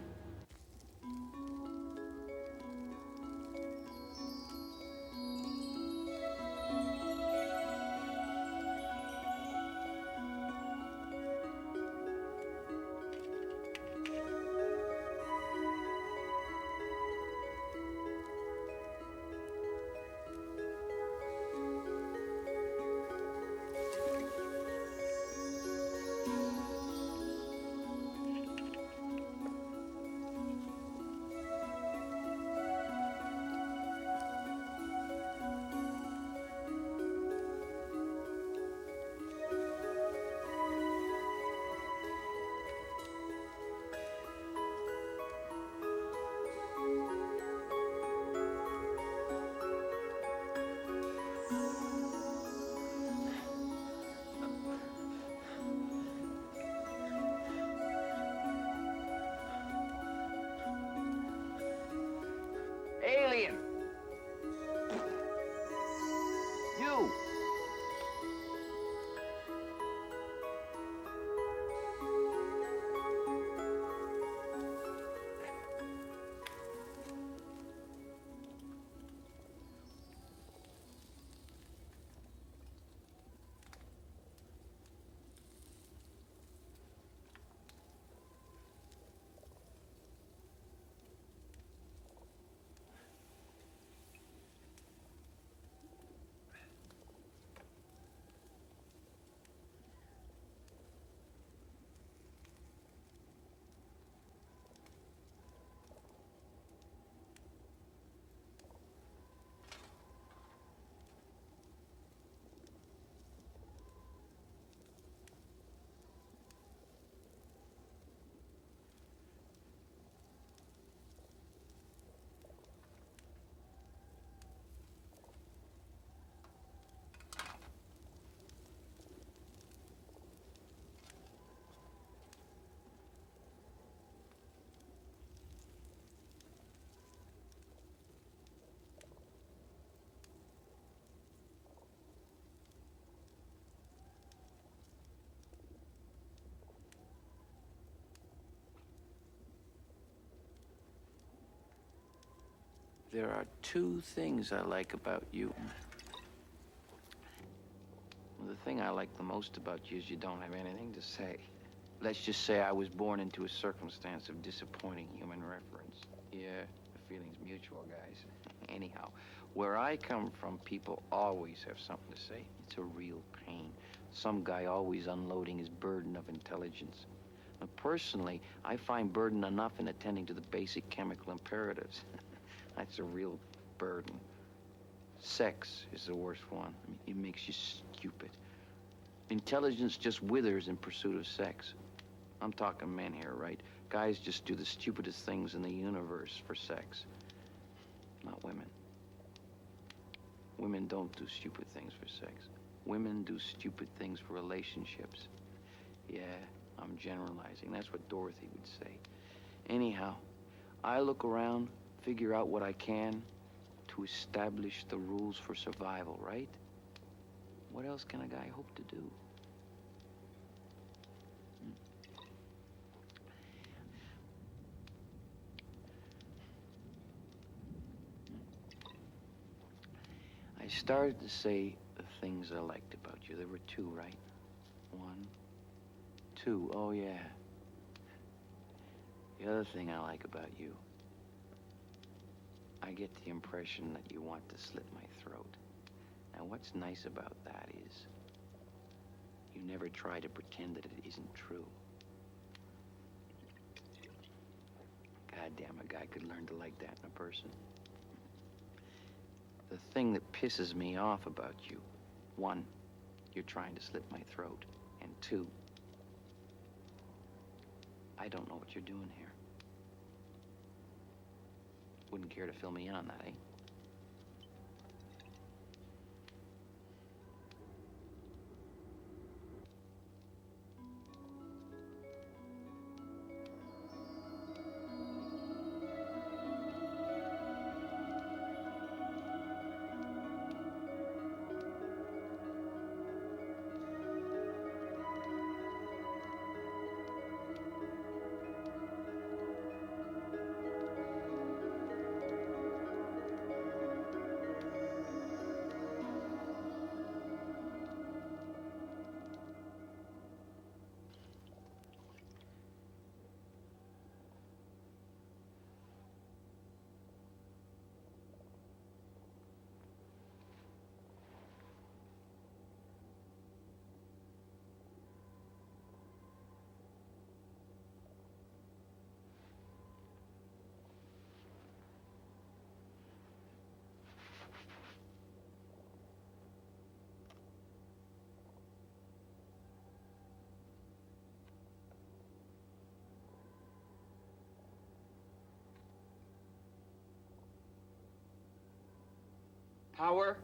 There are two things I like about you. Well, the thing I like the most about you is you don't have anything to say. Let's just say I was born into a circumstance of disappointing human reference. Yeah, the feeling's mutual, guys. Anyhow, where I come from, people always have something to say. It's a real pain. Some guy always unloading his burden of intelligence. Now, personally, I find burden enough in attending to the basic chemical imperatives. That's a real burden. Sex is the worst one. I mean, it makes you stupid. Intelligence just withers in pursuit of sex. I'm talking men here, right? Guys just do the stupidest things in the universe for sex. Not women. Women don't do stupid things for sex. Women do stupid things for relationships. Yeah, I'm generalizing. That's what Dorothy would say. Anyhow, I look around, figure out what I can to establish the rules for survival, right? What else can a guy hope to do? I started to say the things I liked about you. There were two, right? One, two. Oh, yeah. The other thing I like about you, I get the impression that you want to slit my throat. Now, what's nice about that is you never try to pretend that it isn't true. Goddamn, a guy could learn to like that in a person. The thing that pisses me off about you, one, you're trying to slit my throat, and two, I don't know what you're doing here. Wouldn't care to fill me in on that, eh? Power?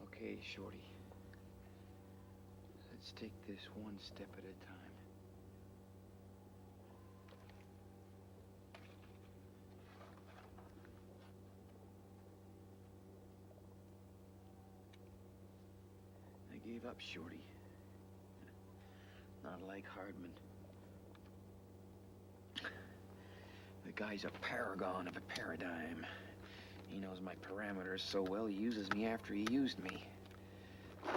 Okay, Shorty. Let's take this one step at a time. I gave up, Shorty. Not like Hardman. The guy's a paragon of a paradigm. He knows my parameters so well, he uses me after he used me. I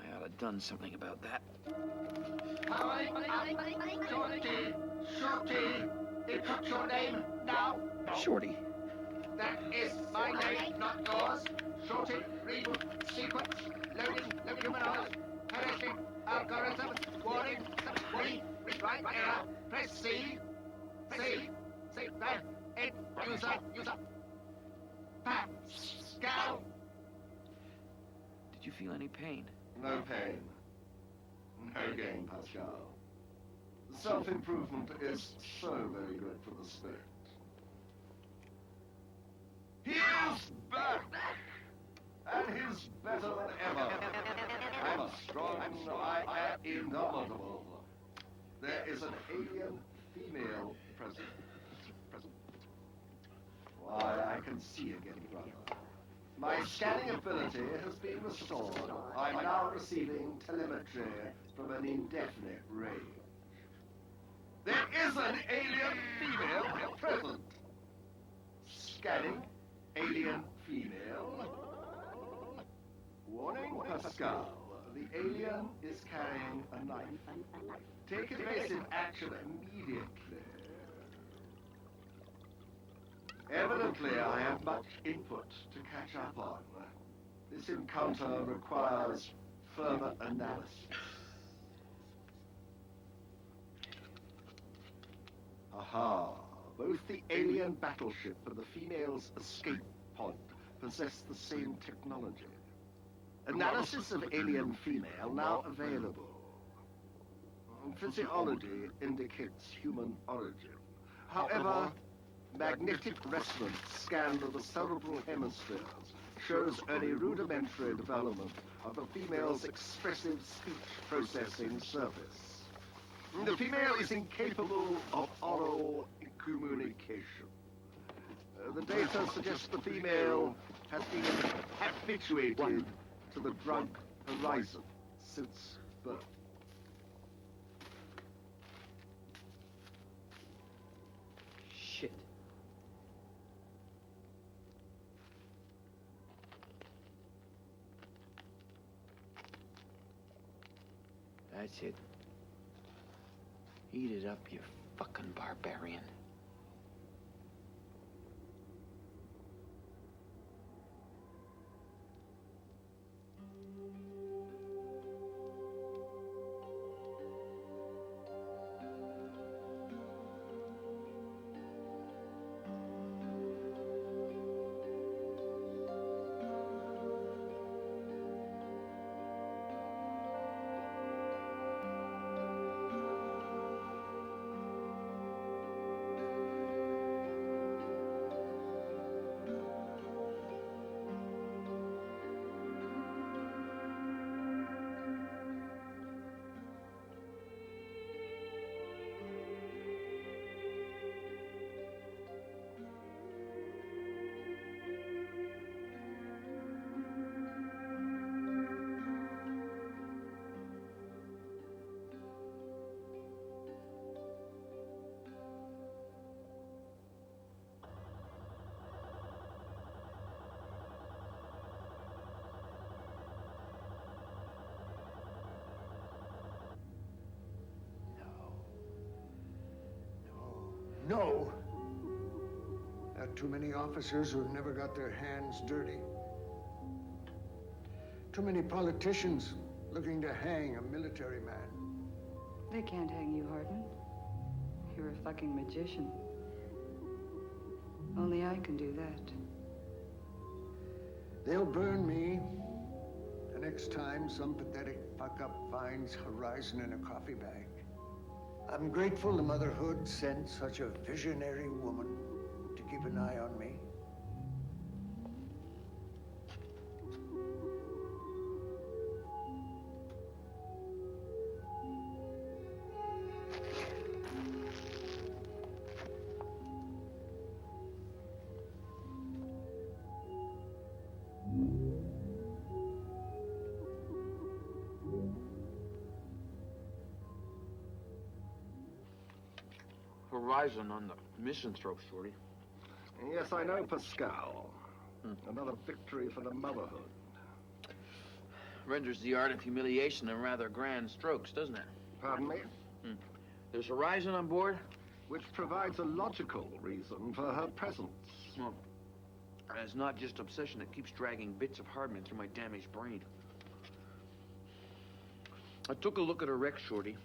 ought to have done something about that. Shorty, it took your name now. Shorty. That is my name, not yours. Shorty, reboot, sequence, loading, humanoid, heretic, algorithm, warning, right error, press C, right, user, Pascal. Did you feel any pain? No pain. No gain, Pascal. Self-improvement is so very good for the spirit. He's back! And he's better than ever. I'm strong, I am indomitable. There is an alien female present. Why, I can see again, brother. My scanning ability has been restored. I'm now receiving telemetry from an indefinite range. There is an alien female present. Scanning alien female. Warning, Pascal. The alien is carrying a knife. Take evasive action immediately. Evidently, I have much input to catch up on. This encounter requires further analysis. Aha. Both the alien battleship and the female's escape pod possess the same technology. Analysis of alien female now available. Physiology indicates human origin. However, magnetic resonance scan of the cerebral hemispheres shows only rudimentary development of the female's expressive speech processing surface. The female is incapable of oral communication. The data suggests the female has been habituated to the drug horizon since birth. Shit. That's it. Eat it up, you fucking barbarian. No. There are too many officers who've never got their hands dirty. Too many politicians looking to hang a military man. They can't hang you, Hardman. You're a fucking magician. Only I can do that. They'll burn me the next time some pathetic fuck-up finds Horizon in a coffee bag. I'm grateful the Mother Hood sent such a visionary woman to keep an eye on me. Horizon on the misanthrope, Shorty. Yes, I know, Pascal. Another victory for the Motherhood. Renders the art of humiliation in rather grand strokes, doesn't it? Pardon me? There's Horizon on board? Which provides a logical reason for her presence. Well, it's not just obsession that keeps dragging bits of Hardman through my damaged brain. I took a look at her wreck, Shorty.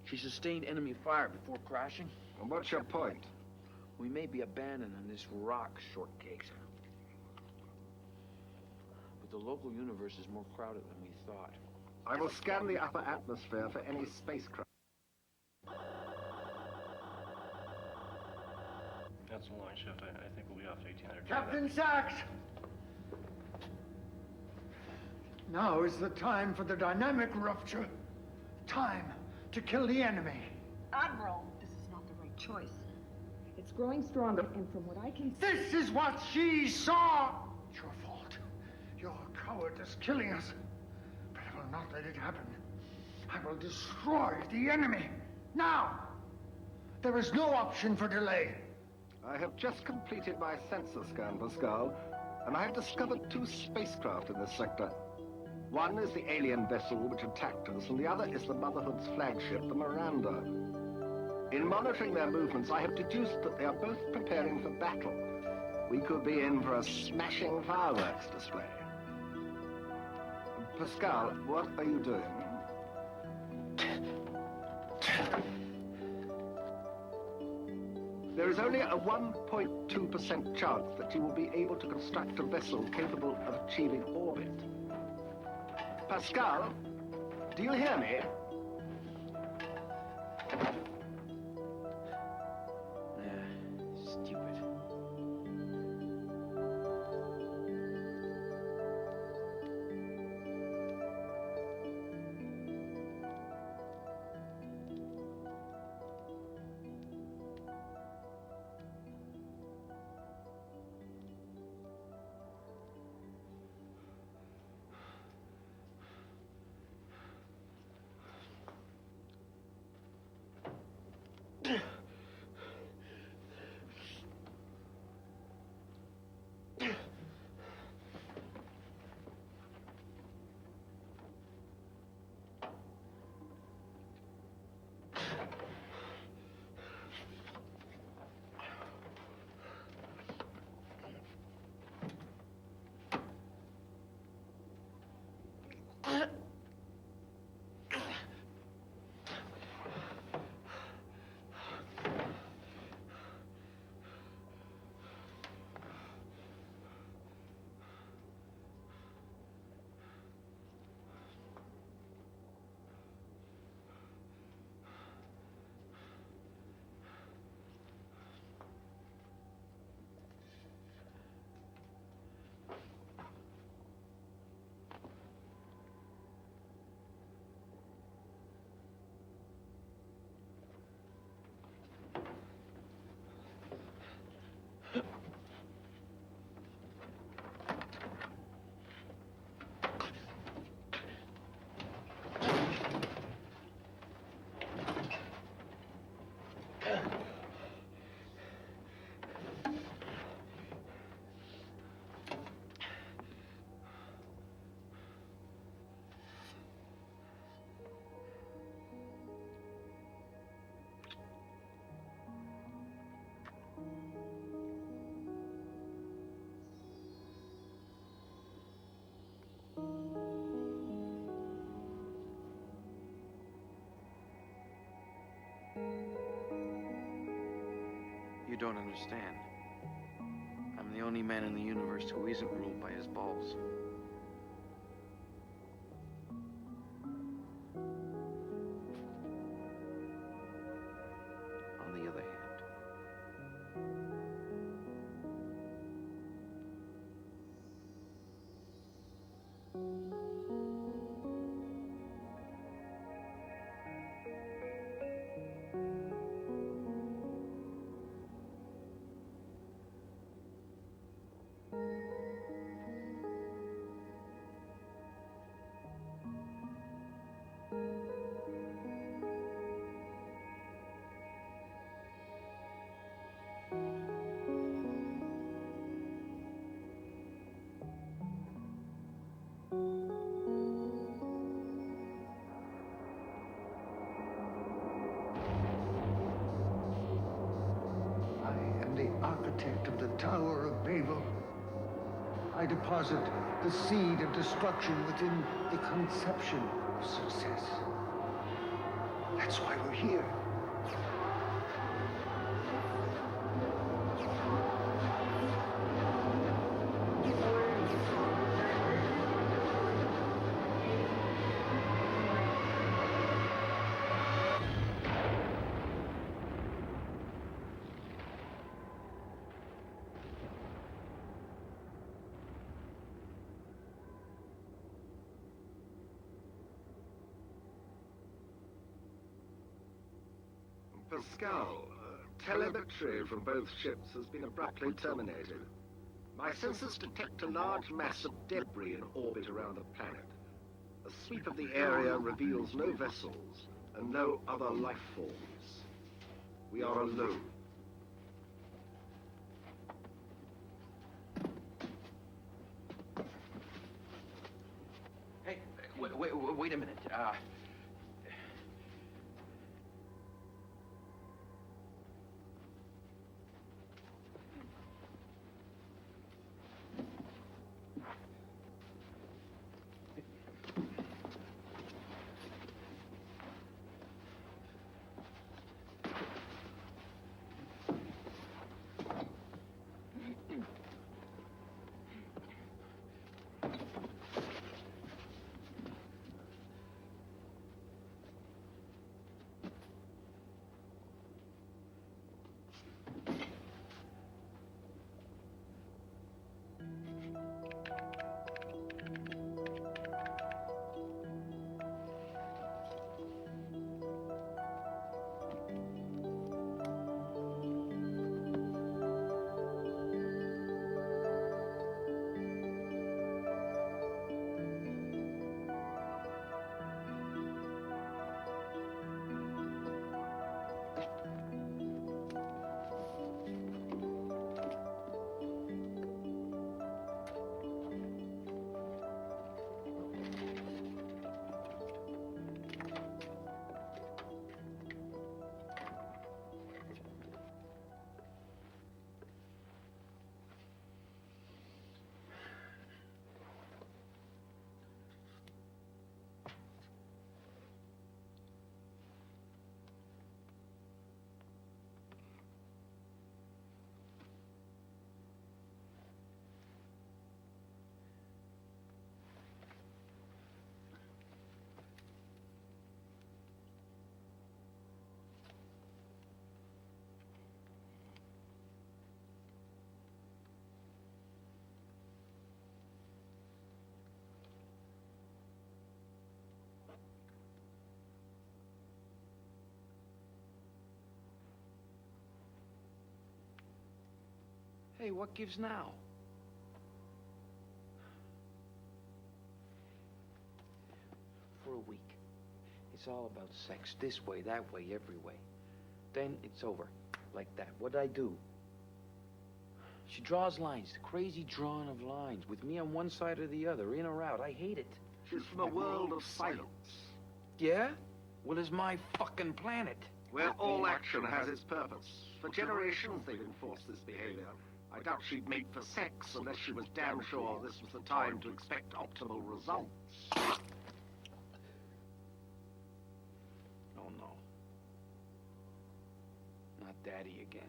She sustained enemy fire before crashing. And what's your point? We may be abandoning this rock, shortcakes. But the local universe is more crowded than we thought. I will scan the upper atmosphere for any spacecraft. That's a line shift. I think we'll be off 1800. Captain Sachs! Now is the time for the dynamic rupture. Time to kill the enemy. Admiral, this is not the right choice. It's growing stronger, and from what I can see... This is what she saw! It's your fault. cowardice killing us. But I will not let it happen. I will destroy the enemy. Now! There is no option for delay. I have just completed my sensor scan, Pascal, and I have discovered 2 spacecraft in this sector. One is the alien vessel which attacked us, and the other is the Motherhood's flagship, the Miranda. In monitoring their movements, I have deduced that they are both preparing for battle. We could be in for a smashing fireworks display. Pascal, what are you doing? There is only a 1.2% chance that you will be able to construct a vessel capable of achieving orbit. Pascal, do you hear me? Stupid. You don't understand. I'm the only man in the universe who isn't ruled by his balls. On the other hand, architect of the Tower of Babel. I deposit the seed of destruction within the conception of success. That's why we're here. Pascal, telemetry from both ships has been abruptly terminated. My sensors detect a large mass of debris in orbit around the planet. A sweep of the area reveals no vessels and no other life forms. We are alone. Hey, wait a minute. Hey, what gives now? For a week. It's all about sex. This way, that way, every way. Then it's over. Like that. What'd I do? She draws lines. The crazy drawing of lines. With me on one side or the other, in or out. I hate it. She's from a world of silence. Yeah? Well, it's my fucking planet. Where all action has its purpose. For generations, they've enforced this behavior. I doubt she'd mate for sex unless she was damn sure this was the time to expect optimal results. Oh, no. Not Daddy again.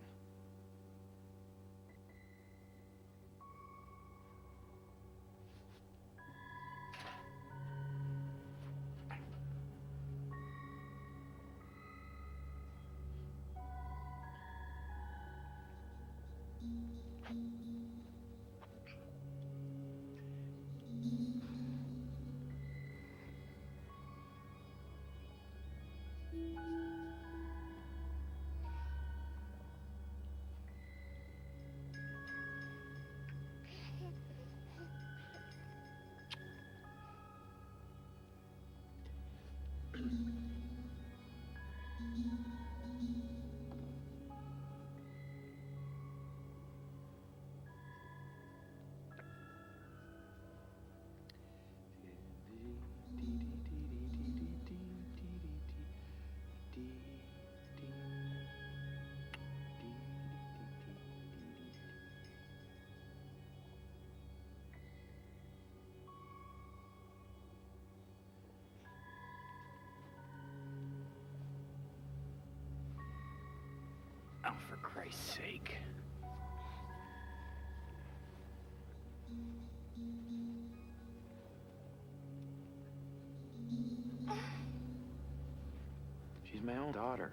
Oh, for Christ's sake. She's my own daughter.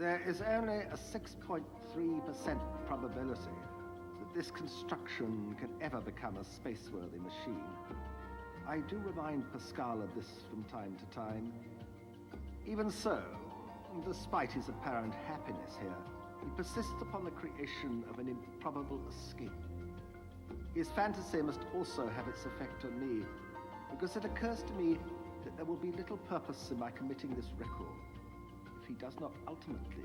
There is only a 6.3% probability that this construction can ever become a space-worthy machine. I do remind Pascal of this from time to time. Even so, despite his apparent happiness here, he persists upon the creation of an improbable escape. His fantasy must also have its effect on me, because it occurs to me that there will be little purpose in my committing this record if he does not ultimately